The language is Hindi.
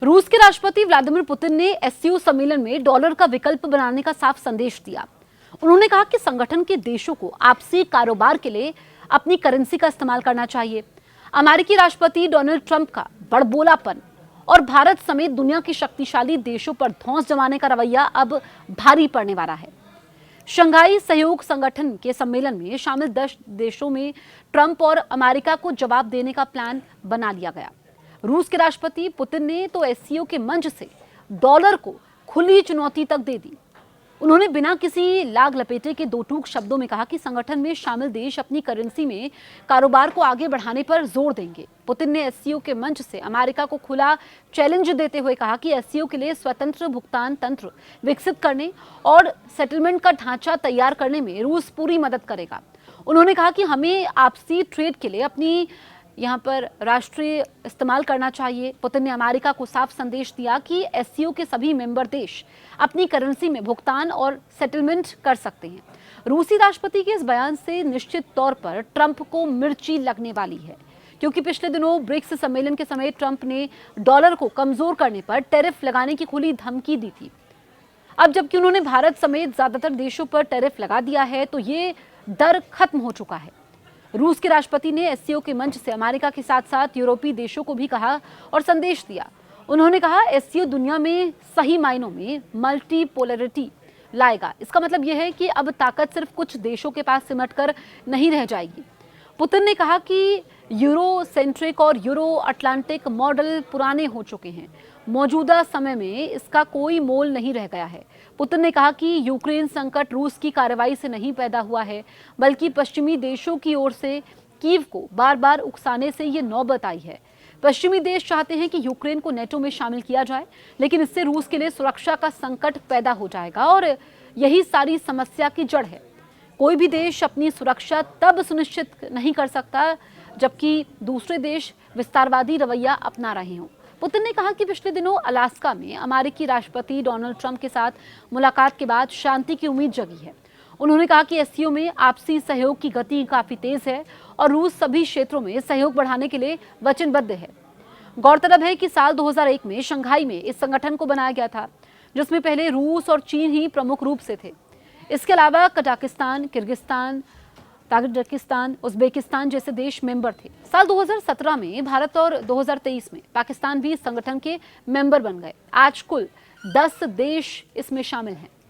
रूस के राष्ट्रपति व्लादिमीर पुतिन ने एससीओ सम्मेलन में डॉलर का विकल्प बनाने का साफ संदेश दिया। उन्होंने कहा कि संगठन के देशों को आपसी कारोबार के लिए अपनी करेंसी का इस्तेमाल करना चाहिए। अमेरिकी राष्ट्रपति डोनाल्ड ट्रंप का बड़बोलापन और भारत समेत दुनिया के शक्तिशाली देशों पर धौंस जमाने का रवैया अब भारी पड़ने वाला है। शंघाई सहयोग संगठन के सम्मेलन में शामिल 10 देशों में ट्रंप और अमेरिका को जवाब देने का प्लान बना लिया गया। रूस के राष्ट्रपति पुतिन ने तो एससीओ के मंच से डॉलर को खुली चुनौती तक दे दी। उन्होंने बिना किसी लाग लपेटे के दो टूक शब्दों में कहा कि संगठन में शामिल देश अपनी करेंसी में कारोबार को आगे बढ़ाने पर जोर देंगे। पुतिन ने एससीओ के मंच से अमेरिका को खुला चैलेंज देते हुए कहा कि एससीओ के लिए स्वतंत्र भुगतान तंत्र विकसित करने और सेटलमेंट का ढांचा तैयार करने में रूस पूरी मदद करेगा। उन्होंने कहा कि हमें आपसी ट्रेड के लिए अपनी यहाँ पर राष्ट्रीय इस्तेमाल करना चाहिए। पुतिन ने अमेरिका को साफ संदेश दिया कि एससीओ के सभी मेंबर देश अपनी करेंसी में भुगतान और सेटलमेंट कर सकते हैं। रूसी राष्ट्रपति के इस बयान से निश्चित तौर पर ट्रंप को मिर्ची लगने वाली है, क्योंकि पिछले दिनों ब्रिक्स सम्मेलन के समय ट्रंप ने डॉलर को कमजोर करने पर टैरिफ लगाने की खुली धमकी दी थी। अब जबकि उन्होंने भारत समेत ज्यादातर देशों पर टैरिफ लगा दिया है, तो ये डर खत्म हो चुका है। रूस के राष्ट्रपति ने एससीओ के मंच से अमेरिका के साथ साथ यूरोपीय देशों को भी कहा और संदेश दिया। उन्होंने कहा, एससीओ दुनिया में सही मायनों में मल्टीपोलरिटी लाएगा। इसका मतलब यह है कि अब ताकत सिर्फ कुछ देशों के पास सिमट कर नहीं रह जाएगी। पुतिन ने कहा कि यूरो सेंट्रिक और यूरो अटलांटिक मॉडल पुराने हो चुके हैं। मौजूदा समय में इसका कोई मोल नहीं रह गया है। पुतिन ने कहा कि यूक्रेन संकट रूस की कार्रवाई से नहीं पैदा हुआ है, बल्कि पश्चिमी देशों की ओर से कीव को बार बार उकसाने से ये नौबत आई है। पश्चिमी देश चाहते हैं कि यूक्रेन को नेटो में शामिल किया जाए, लेकिन इससे रूस के लिए सुरक्षा का संकट पैदा हो जाएगा और यही सारी समस्या की जड़ है। कोई भी देश अपनी सुरक्षा तब सुनिश्चित नहीं कर सकता जबकि दूसरे देश विस्तारवादी रवैया अपना रहे हों। पुतिन ने कहा कि पिछले दिनों अलास्का में अमेरिकी राष्ट्रपति डोनाल्ड ट्रंप के साथ मुलाकात के बाद शांति की उम्मीद जगी है। उन्होंने कहा कि एससीओ में आपसी सहयोग की गति काफी तेज है और रूस सभी क्षेत्रों में सहयोग बढ़ाने के लिए वचनबद्ध है। गौरतलब है कि साल 2001 में शंघाई में इस संगठन को बनाया गया था, जिसमें पहले रूस और चीन ही प्रमुख रूप से थे। इसके अलावा कजाकिस्तान, किर्गिस्तान, ताजिकिस्तान, उज्बेकिस्तान जैसे देश मेंबर थे। साल 2017 में भारत और 2023 में पाकिस्तान भी इस संगठन के मेंबर बन गए। आज कुल 10 देश इसमें शामिल हैं।